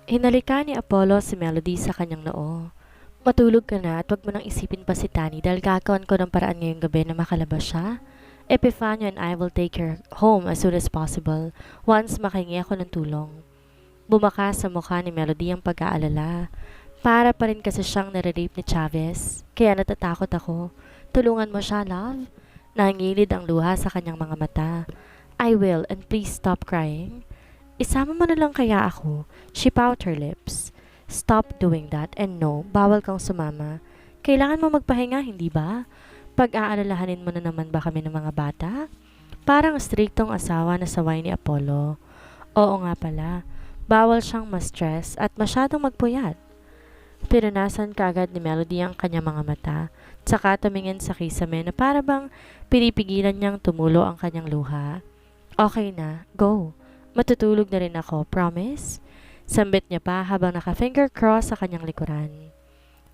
Hinalika ni Apollo si Melody sa kanyang noo. Matulog ka na at wag mo nang isipin pa si Tani dahil gagawan ko ng paraan ngayong gabi na makalabas siya. Epifanio and I will take her home as soon as possible once makahingi ako ng tulong. Bumaka sa mukha ni Melody ang pag-aalala. Para pa rin kasi siyang nare-rape ni Chavez. Kaya natatakot ako. Tulungan mo siya, love. Nangilid ang luha sa kanyang mga mata. I will, and please stop crying. Isama mo na lang kaya ako. She pout her lips. Stop doing that and no, bawal kang sumama. Kailangan mo magpahinga, hindi ba? Pag-aalalahanin mo na naman ba kami ng mga bata? Parang striktong asawa na saway ni Apollo. Oo nga pala, bawal siyang ma-stress at masyadong magpuyat. Pinunasan kaagad ni Melody ang kanyang mga mata, tsaka tumingin sa kisame na para bang pinipigilan niyang tumulo ang kanyang luha. Okay na, go. Matutulog na rin ako, promise? Sambit niya pa habang naka-finger cross sa kanyang likuran.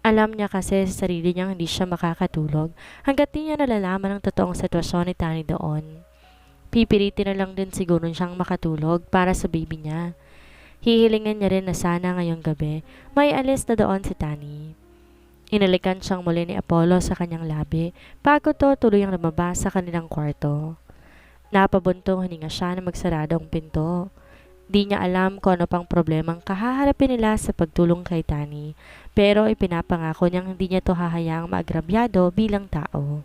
Alam niya kasi sa sarili niyang hindi siya makakatulog hanggat di niya nalalaman ang totoong sitwasyon ni Tani doon. Pipilitin na lang din siguro siyang makatulog para sa baby niya. Hihilingan niya rin na sana ngayong gabi may alis na doon si Tani. Inalikan siyang muli ni Apollo sa kanyang labi bago to tuluyang lumabas sa kanilang kwarto. Napabuntong hininga siya na magsarado ang pinto. Di niya alam kung ano pang problemang kahaharapin nila sa pagtulong kay Tani, pero ipinapangako niyang hindi niya to hahayaang maagrabyado bilang tao.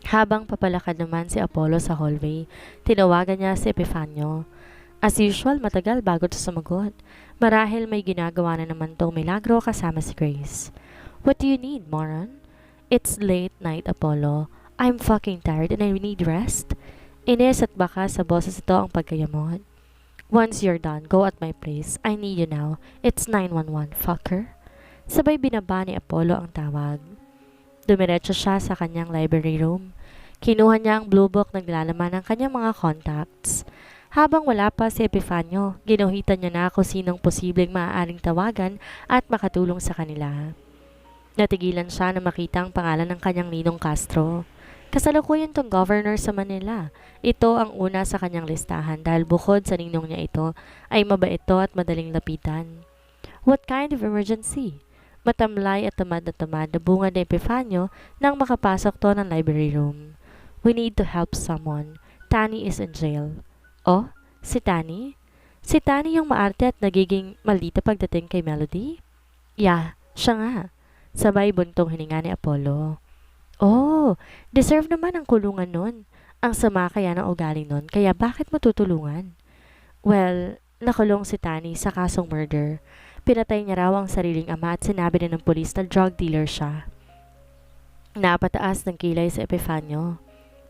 Habang papalakad naman si Apollo sa hallway, tinawagan niya si Epifanio. As usual, matagal bago to sumagot. Marahil may ginagawa na naman tong milagro kasama si Grace. What do you need, moron? It's late night, Apollo. I'm fucking tired and I need rest. Ines at baka sa boses ito ang pagkayamot. Once you're done, go at my place. I need you now. It's 911, fucker. Sabay binaba ni Apollo ang tawag. Dumiretso siya sa kanyang library room. Kinuha niya ang blue book na nilalaman ng kanyang mga contacts. Habang wala pa si Epifanio, ginuhitan niya na kung sinong posibleng maaaring tawagan at makatulong sa kanila. Natigilan siya na makita ang pangalan ng kanyang ninong Castro. Kasalukuyan tong governor sa Manila. Ito ang una sa kanyang listahan dahil bukod sa ninong niya ito ay mabait ito at madaling lapitan. What kind of emergency? Matamlay at tamad na bunga ni Epifanio nang makapasok to ng library room. We need to help someone. Tani is in jail. Oh, si Tani? Si Tani yung maarte at nagiging maldita pagdating kay Melody? Yeah, siya nga. Sabay buntong hininga ni Apollo. Oh, deserve naman ang kulungan nun. Ang sama kaya ng ugali nun, kaya bakit mo tutulungan? Well, nakulong si Tani sa kasong murder. Pinatay niya raw ang sariling ama at sinabi na ng pulis na drug dealer siya. Napataas ng kilay sa Epifanio.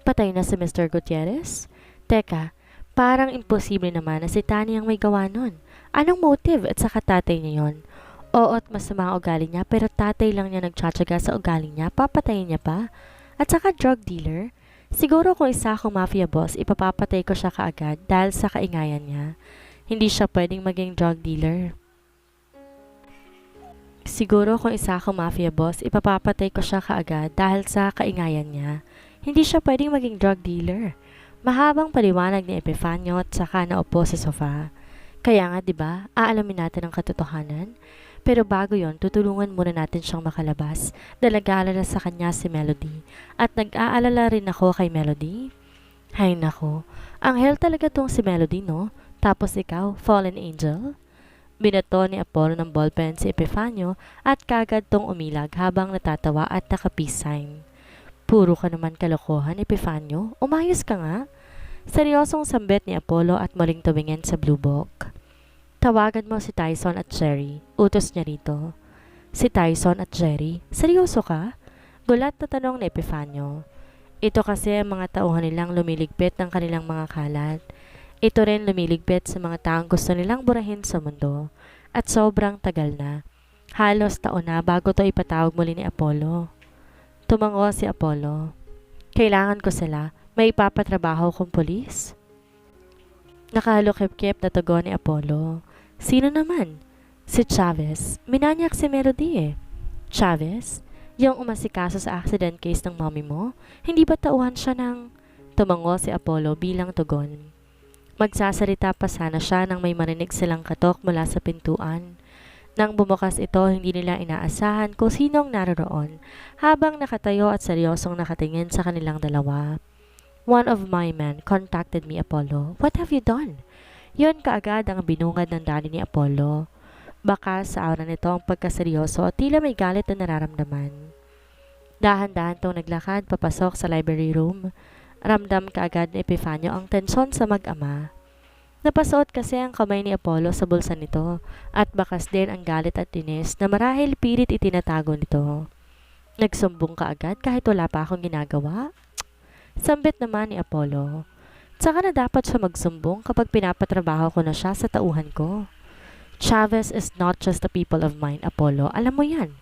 Patay na si Mr. Gutierrez? Teka, parang imposible naman na si Tani ang may gawa nun. Anong motive at saka tatay niya yon? Oo at masama ang ugali niya pero tatay lang niya nagtsatsaga sa ugali niya, papatayin niya pa. At saka drug dealer. Siguro kung isa akong mafia boss, ipapapatay ko siya kaagad dahil sa kaingayan niya. Hindi siya pwedeng maging drug dealer. Siguro kung isa akong mafia boss, ipapapatay ko siya kaagad dahil sa kaingayan niya. Hindi siya pwedeng maging drug dealer. Mahabang paliwanag ni Epifanio at saka naupo sa sofa. Kaya nga 'di ba, aalamin natin ang katotohanan. Pero bago yon, tutulungan muna natin siyang makalabas dahil nag-aalala sa kanya si Melody. At nag-aalala rin ako kay Melody. Hay nako, anghel talaga tong si Melody no? Tapos ikaw, fallen angel? Binato ni Apollo ng ballpen si Epifanio at kagad tong umilag habang natatawa at naka-peace sign. Puro ka naman kalokohan, Epifanio. Umayos ka nga. Seryosong sambit ni Apollo at muling tumingin sa blue book. Tawagan mo si Tyson at Jerry. Utos niya rito. Si Tyson at Jerry? Seryoso ka? Gulat na tanong ni Epifanio. Ito kasi ang mga tauhan nilang lumiligpit ng kanilang mga kalat. Ito rin lumiligpit sa mga taong gusto nilang burahin sa mundo. At sobrang tagal na. Halos taon na bago to ipatawag muli ni Apollo. Tumango si Apollo. Kailangan ko sila. May ipapatrabaho kong pulis? Nakahalukip-kip na tugon ni Apollo. Sino naman? Si Chavez. Minanyak si Melody eh. Chavez? Yung umasikaso sa accident case ng mommy mo? Hindi ba tauhan siya ng... Tumango si Apollo bilang tugon. Magsasalita pa sana siya nang may marinig silang katok mula sa pintuan. Nang bumukas ito, hindi nila inaasahan kung sinong naroroon habang nakatayo at seryosong nakatingin sa kanilang dalawa. "One of my men contacted me, Apollo. What have you done?" Yun kaagad ang binungad ng daddy ni Apollo. Baka sa aura nito ang pagkaseryoso at tila may galit na nararamdaman. Dahan-dahan tong naglakad papasok sa library room. Ramdam kaagad ni Epifanio ang tensyon sa mag-ama. Napasuot kasi ang kamay ni Apollo sa bulsa nito at bakas din ang galit at inis na marahil pilit itinatago nito. "Nagsumbong ka agad kahit wala pa akong ginagawa?" Sambit naman ni Apollo. "Tsaka na dapat siya magsumbong kapag pinapatrabaho ko na siya sa tauhan ko." "Chavez is not just a people of mine, Apollo. Alam mo yan."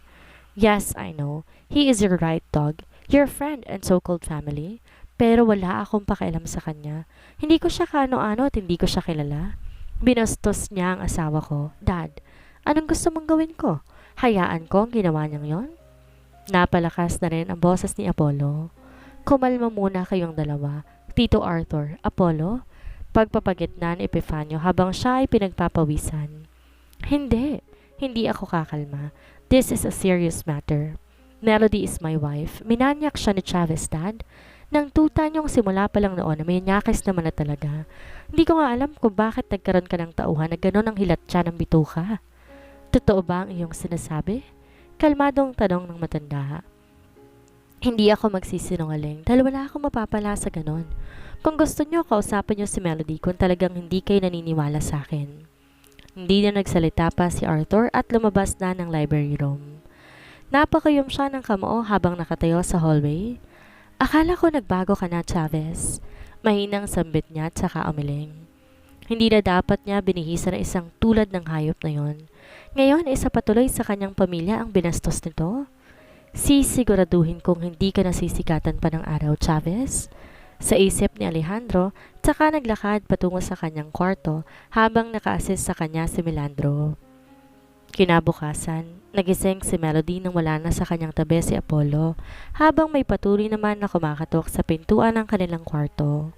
"Yes, I know. He is your right dog, your friend and so-called family. Pero wala akong pakialam sa kanya. Hindi ko siya kaano-ano at hindi ko siya kilala. Binastos niya ang asawa ko. Dad, anong gusto mong gawin ko? Hayaan ko ang ginawa niyang yon?" Napalakas na rin ang boses ni Apollo. "Kumalma muna kayong dalawa. Tito Arthur, Apollo?" Pagpapagitna ni Epifanio habang siya ay pinagpapawisan. "Hindi. Hindi ako kakalma. This is a serious matter. Melody is my wife. Minanyak siya ni Chavez, Dad. Nang tuta niyong simula pa lang noon na may nyakis naman na talaga. Hindi ko nga alam kung bakit nagkaroon ka ng tauhan na gano'n ang hilat siya ng bituka." "Totoo ba ang iyong sinasabi?" Kalmadong tanong ng matanda. "Hindi ako magsisinungaling dahil wala akong mapapala sa gano'n. Kung gusto niyo, kausapin niyo si Melody kung talagang hindi kayo naniniwala sa akin." Hindi na nagsalita pa si Arthur at lumabas na ng library room. Napakayom siya ng kamao habang nakatayo sa hallway. "Akala ko nagbago ka na, Chavez." Mahinang sambit niya at saka umiling. Hindi na dapat niya binihisa na isang tulad ng hayop na yon. Ngayon, isa patuloy sa kanyang pamilya ang binastos nito. "Sisiguraduhin kong hindi ka nasisikatan pa ng araw, Chavez." Sa isip ni Alejandro, tsaka naglakad patungo sa kanyang kwarto habang naka-assist sa kanya si Melandro. Kinabukasan, nagising si Melody nang wala na sa kanyang tabi si Apollo, habang may patuloy naman na kumakatok sa pintuan ng kanilang kwarto.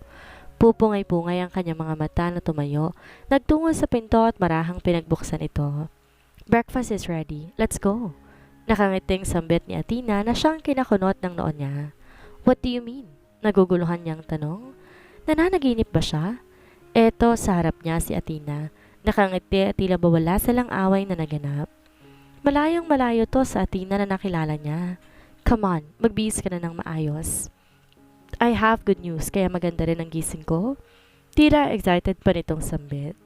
Pupungay-pungay ang kanyang mga mata na tumayo, nagtungo sa pinto at marahang pinagbuksan ito. "Breakfast is ready. Let's go." Nakangiting sambit ni Athena na siyang kinakunot ng noon niya. "What do you mean?" Naguguluhan niyang tanong. Nananaginip ba siya? Eto sa harap niya si Athena. Nakangiti at tila bawala silang away na naganap. Malayong malayo to sa Athena na nakilala niya. "Come on, magbihis ka na ng maayos." "I have good news kaya maganda rin ang gising ko." Tila excited pa nitong sambit.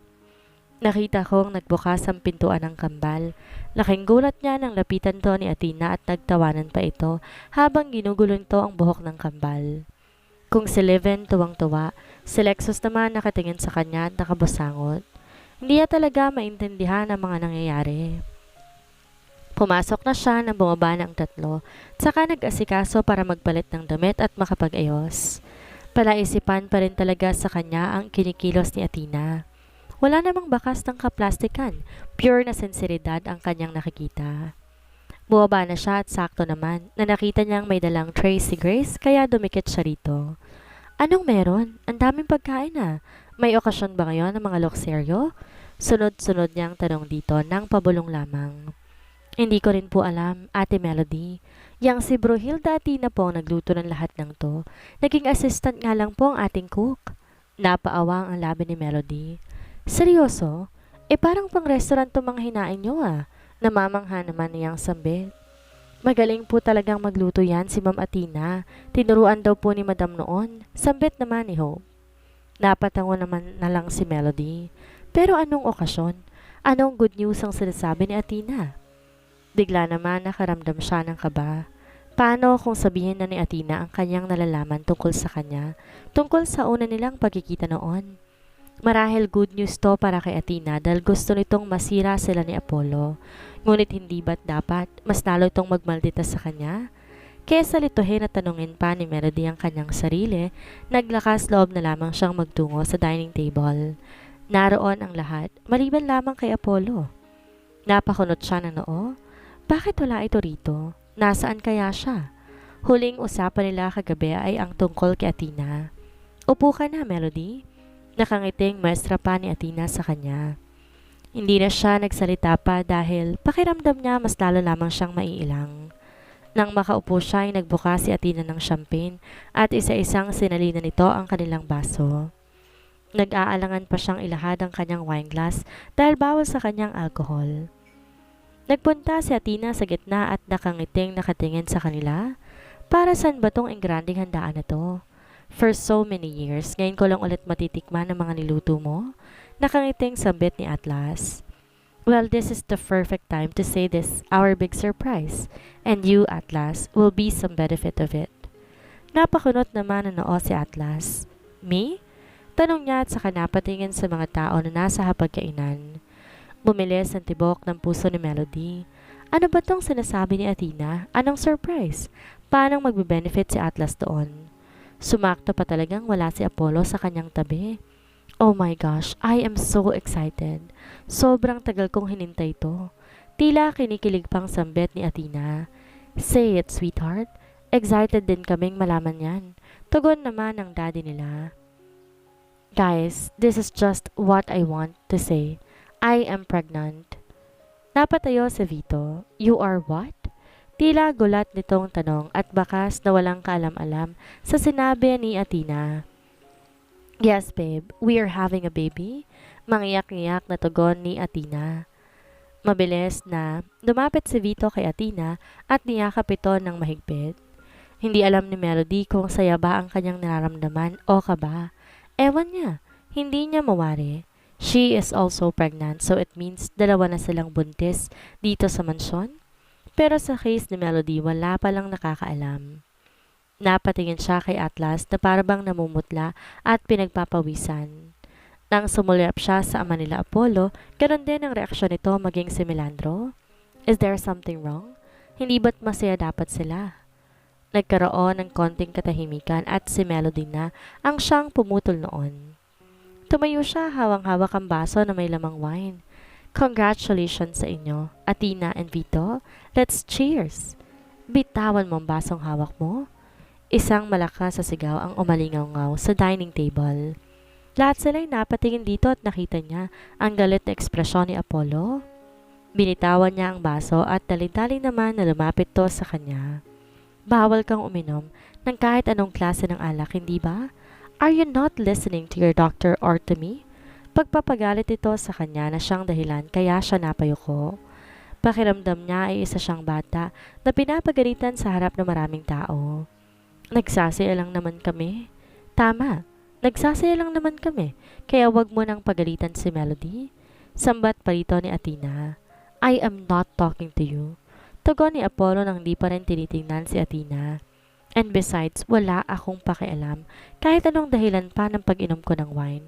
Nakita kong nagbukas ang pintuan ng kambal. Laking gulat niya nang lapitan to ni Athena at nagtawanan pa ito habang ginugulong to ang buhok ng kambal. Kung si Leven tuwang-tuwa, si Lexus naman nakatingin sa kanya at nakabusangot. Hindi niya talaga maintindihan ang mga nangyayari. Pumasok na siya nang bumaba na ang tatlo, saka nag-asikaso para magpalit ng damit at makapag-ayos. Palaisipan pa rin talaga sa kanya ang kinikilos ni Athena. Wala namang bakas ng kaplastikan, pure na sinseridad ang kanyang nakikita. Bumaba na siya at sakto naman na nakita niyang may dalang tray si Grace kaya dumikit siya rito. "Anong meron? Ang daming pagkain na. May okasyon ba ngayon ng mga lokseryo?" Sunod-sunod niyang tanong dito nang pabulong lamang. "Hindi ko rin po alam, Ate Melody. Yang si Brohilda Athena po ang nagluto ng lahat ng to. Naging assistant nga lang po ang ating cook." Napaawang ang labi ni Melody. "Seryoso? Parang pang restaurant to mga hinain niyo ah." Namamangha naman niyang sambit. "Magaling po talagang magluto yan si Ma'am Athena. Tinuruan daw po ni Madam noon." Sambit naman ni Hope. Napatango naman na lang si Melody. Pero anong okasyon? Anong good news ang sinasabi ni Athena? Bigla naman nakaramdam siya ng kaba. Paano kung sabihin na ni Athena ang kanyang nalalaman tungkol sa kanya, tungkol sa una nilang pagkikita noon? Marahil good news to para kay Athena dahil gusto nitong masira sila ni Apollo. Ngunit hindi ba't dapat mas lalo itong magmaldita sa kanya? Kesa lituhin at tanungin pa ni Melody ang kanyang sarili, naglakas loob na lamang siyang magtungo sa dining table. Naroon ang lahat, maliban lamang kay Apollo. Napakunot siya ng noo. Bakit wala ito rito? Nasaan kaya siya? Huling usapan nila kagabi ay ang tungkol kay Athena. "Upo ka na, Melody." Nakangiting maestra pa ni Athena sa kanya. Hindi na siya nagsalita pa dahil pakiramdam niya mas lalo lamang siyang maiilang. Nang makaupo siya ay nagbuka si Athena ng champagne at isa-isang sinalina nito ang kanilang baso. Nag-aalangan pa siyang ilahad ang kanyang wine glass dahil bawal sa kanyang alcohol. Nagpunta si Athena sa gitna at nakangiting nakatingin sa kanila. Para saan ba tong engranding handaan na to? For so many years, ngayon ko lang ulit matitikman ang mga niluto mo. Nakangiting sambit ni Atlas. Well, this is the perfect time to say this, our big surprise. And you, Atlas, will be some benefit of it. Napakunot naman na noo si Atlas. Me? Tanong niya at saka napatingin sa mga tao na nasa hapagkainan. Bumilis ang tibok ng puso ni Melody. Ano ba tong sinasabi ni Athena? Anong surprise? Paano magbe-benefit si Atlas doon? Sumakto pa talagang wala si Apollo sa kanyang tabi. Oh my gosh, I am so excited. Sobrang tagal kong hinintay ito. Tila kinikilig pang sambit ni Athena. Say it, sweetheart. Excited din kaming malaman yan. Tugon naman ng daddy nila. Guys, this is just what I want to say. I am pregnant. Napatayo si Vito. You are what? Tila gulat nitong tanong at bakas na walang kaalam-alam sa sinabi ni Athena. Yes, babe. We are having a baby. Mangiyak-ngiyak na tugon ni Athena. Mabilis na lumapit si Vito kay Athena at niyakap ito ng mahigpit. Hindi alam ni Melody kung saya ba ang kanyang nararamdaman o kaba. Ewan niya, hindi niya mawari. She is also pregnant, so it means dalawa na silang buntis dito sa mansyon. Pero sa case ni Melody, wala palang nakakaalam. Napatingin siya kay Atlas na parabang namumutla at pinagpapawisan. Nang sumulyap siya sa ama nila Apollo, ganoon din ang reaksyon nito maging si Melandro. Is there something wrong? Hindi ba't masaya dapat sila? Nagkaroon ng konting katahimikan at si Melody na ang siyang pumutol noon. Tumayo siya hawang-hawak ang baso na may lamang wine. Congratulations sa inyo, Athena and Vito. Let's cheers! Bitawan mo ang basong hawak mo. Isang malakas sa sigaw ang umalingaw-ngaw sa dining table. Lahat sila'y napatingin dito at nakita niya ang galit na ekspresyon ni Apollo. Binitawan niya ang baso at dali-dali naman na lumapit to sa kanya. Bawal kang uminom ng kahit anong klase ng alak, hindi ba? Are you not listening to your doctor or to me? Pagpapagalit ito sa kanya na siyang dahilan kaya siya napayuko. Pakiramdam niya ay isa siyang bata na pinapagalitan sa harap ng maraming tao. Nagsasaya lang naman kami. Tama, nagsasaya lang naman kami, kaya wag mo nang pagalitan si Melody. Sambat pa rito ni Athena. I am not talking to you. Tugon ni Apollo nang di pa rin tinitingnan si Athena. And besides, wala akong pakialam kahit anong dahilan pa ng pag-inom ko ng wine.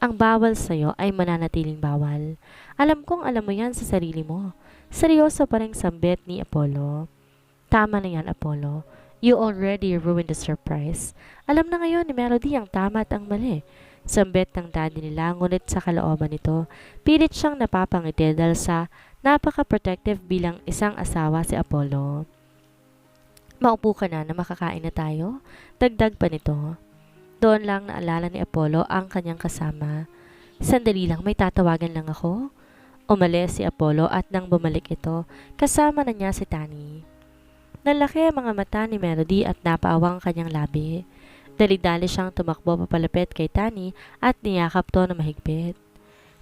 Ang bawal sa'yo ay mananatiling bawal. Alam kong alam mo yan sa sarili mo. Seryoso pa rin sambit ni Apollo. Tama na yan, Apollo. You already ruined the surprise. Alam na ngayon ni Melody ang tama at ang mali. Sambit ng daddy nila ngunit sa kalooban nito, pilit siyang napapangiti dahil sa napaka-protective bilang isang asawa si Apollo. Maupo ka na makakain na tayo? Dagdag pa nito. Doon lang naalala ni Apollo ang kanyang kasama. Sandali lang, may tatawagan lang ako. Umalis si Apollo at nang bumalik ito, kasama na niya si Tani. Nalaki ang mga mata ni Melody at napaawang kanyang labi. Dali-dali siyang tumakbo papalapit kay Tani at niyakap to na mahigpit.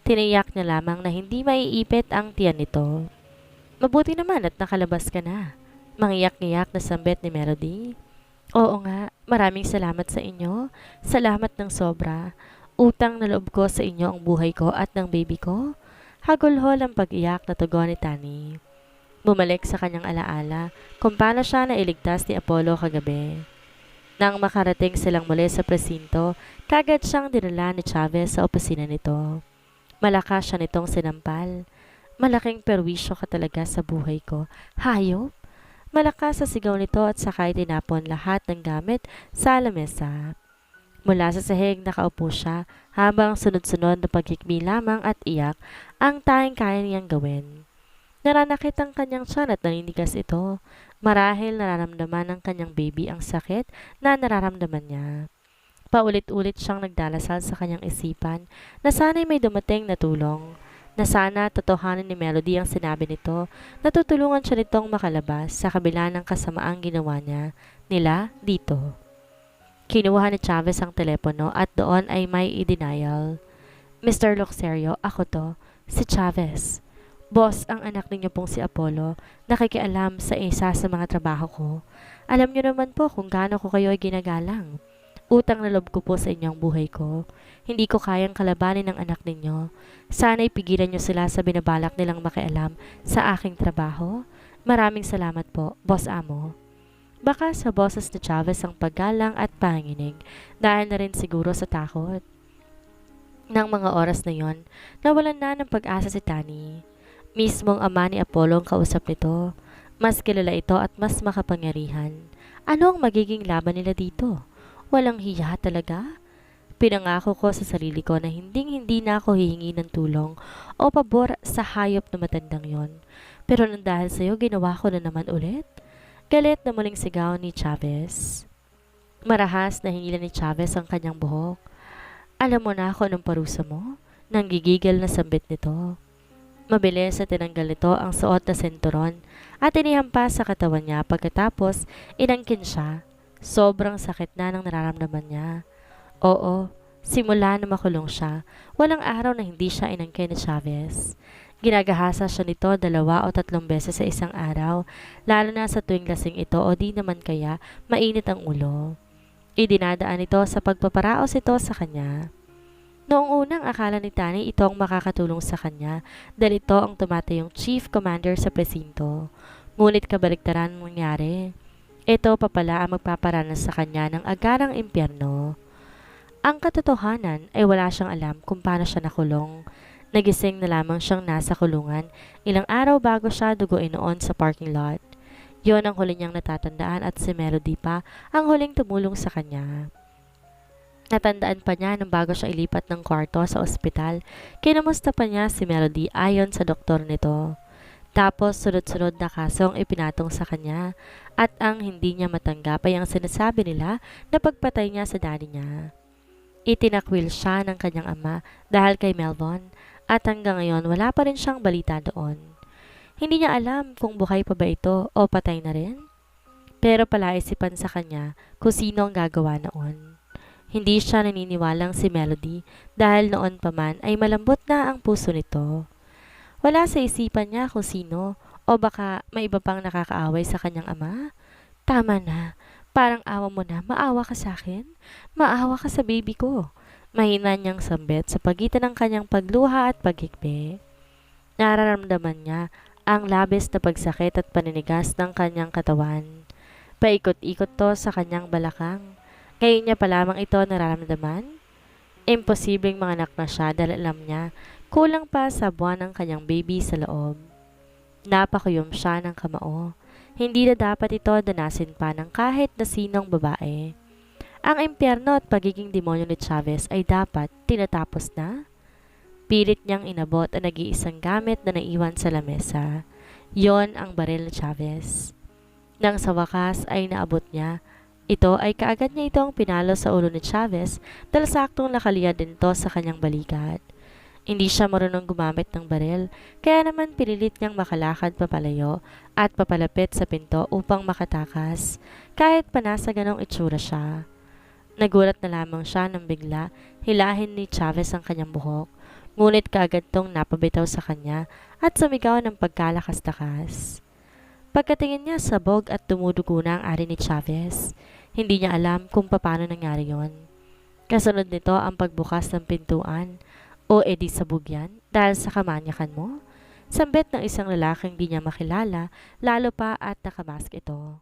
Tiniyak niya lamang na hindi maiipit ang tiyan nito. Mabuti naman at nakalabas ka na. Mangiyak-ngiyak na sambit ni Melody. Oo nga, maraming salamat sa inyo. Salamat ng sobra. Utang na loob ko sa inyo ang buhay ko at ng baby ko. Hagulhol ang pag-iyak na tugon ni Tani. Bumalik sa kanyang alaala kung paano siya nailigtas ni Apollo kagabi. Nang makarating silang muli sa presinto, kagad siyang dinala ni Chavez sa opisina nito. Malakas siya nitong sinampal. Malaking perwisyo ka talaga sa buhay ko. Hayop! Malakas sa sigaw nito at sakay tinapon lahat ng gamit sa lamesa. Mula sa sahig nakaupo siya habang sunod-sunod na pagkikbi lamang at iyak ang tanging kaya niyang gawin. Naranakit ang kanyang tiyan at naninigas ito. Marahil nararamdaman ng kanyang baby ang sakit na nararamdaman niya. Paulit-ulit siyang nagdalasal sa kanyang isipan na sana'y may dumating na tulong, na sana totohanan ni Melody ang sinabi nito na tutulungan siya nitong makalabas sa kabila ng kasamaang ginawa nila dito. Kinuha ni Chavez ang telepono at doon ay may i-denial. Mr. Luxerio, ako to, si Chavez. Boss, ang anak ninyo pong si Apollo, nakikialam sa isa sa mga trabaho ko. Alam niyo naman po kung gaano ko kayo ay ginagalang. Utang na loob ko po sa inyong buhay ko. Hindi ko kayang kalabanin ng anak ninyo. Sana'y pigilan niyo sila sa binabalak nilang makialam sa aking trabaho. Maraming salamat po, Boss Amo. Baka sa boses ni Chavez ang paggalang at panginginig dahil na rin siguro sa takot. Nang mga oras na yon, nawalan na ng pag-asa si Tani. Mismong ama ni Apollo ang kausap nito. Mas kilala ito at mas makapangyarihan. Ano ang magiging laban nila dito? Walang hiya talaga? Pinangako ko sa sarili ko na hinding-hindi na ako hihingi ng tulong o pabor sa hayop na matandang yon. Pero nang dahil sa'yo, ginawa ko na naman ulit. Galit na muling sigaw ni Chavez. Marahas na hinila ni Chavez ang kanyang buhok. Alam mo na ako anong parusa mo? Nanggigigil na sambit nito. Mabilis na tinanggal nito ang suot na senturon at inihampas sa katawan niya pagkatapos inangkin siya. Sobrang sakit na ng nararamdaman niya. Oo, simula na makulong siya, walang araw na hindi siya inangkin ni Chavez. Ginagahasa siya nito 2 o 3 beses sa isang araw, lalo na sa tuwing lasing ito o di naman kaya mainit ang ulo. Idinadaan ito sa pagpaparaos ito sa kanya. Noong unang akala ni Tani ito ang makakatulong sa kanya dahil ito ang tumatayong chief commander sa presinto. Ngunit kabaligtaran ang nangyari. Ito pa pala ang magpaparanas sa kanya ng agarang impyerno. Ang katotohanan ay wala siyang alam kung paano siya nakulong. Nagising na lamang siyang nasa kulungan ilang araw bago siya duguin noon sa parking lot. Yon ang huli niyang natatandaan at si Melody pa ang huling tumulong sa kanya. Natandaan pa niya nang bago siya ilipat ng kwarto sa ospital, kinamusta pa niya si Melody ayon sa doktor nito. Tapos sunod-sunod na kaso ang ipinatong sa kanya at ang hindi niya matanggap ay ang sinasabi nila na pagpatay niya sa daddy niya. Itinakwil siya ng kanyang ama dahil kay Melvon at hanggang ngayon wala pa rin siyang balita doon. Hindi niya alam kung buhay pa ba ito o patay na rin. Pero palaisipan sa kanya kung sino ang gagawa noon. Hindi siya naniniwalang si Melody dahil noon pa man ay malambot na ang puso nito. Wala sa isipan niya kung sino o baka may iba pang nakakaaway sa kanyang ama. Tama na, parang awa mo na, maawa ka sa akin. Maawa ka sa baby ko. Mahina niyang sambit sa pagitan ng kanyang pagluha at paghikbi. Nararamdaman niya ang labis na pagsakit at paninigas ng kanyang katawan. Paikot-ikot to sa kanyang balakang. Ngayon niya pa lamang ito nararamdaman. Imposibleng manganak na siya dahil alam niya kulang pa sa buwan ng kanyang baby sa loob. Napakuyom siya ng kamao. Hindi na dapat ito danasin pa ng kahit na sinong babae. Ang impyerno at pagiging demonyo ni Chavez ay dapat tinatapos na. Pilit niyang inabot ang nag-iisang gamit na naiwan sa lamesa. Yon ang baril ni Chavez. Nang sa wakas ay naabot niya, ito ay kaagad niya itong pinalo sa ulo ni Chavez dahil saktong nakaliyad din ito sa kanyang balikat. Hindi siya marunong gumamit ng baril, kaya naman pinilit niyang makalakad papalayo at papalapit sa pinto upang makatakas, kahit pa nasa ganong itsura siya. Nagulat na lamang siya nang bigla hilahin ni Chavez ang kanyang buhok, ngunit kaagad tong napabitaw sa kanya at sumigaw ng pagkalakas-lakas. Pagkatingin niya sabog at tumudugo na ang ari ni Chavez. Hindi niya alam kung paano nangyari yon. Kasunod nito ang pagbukas ng pintuan. O edi sabog yan dahil sa kamanyakan mo? Sambit ng isang lalaking di niya makilala, lalo pa at nakamask ito.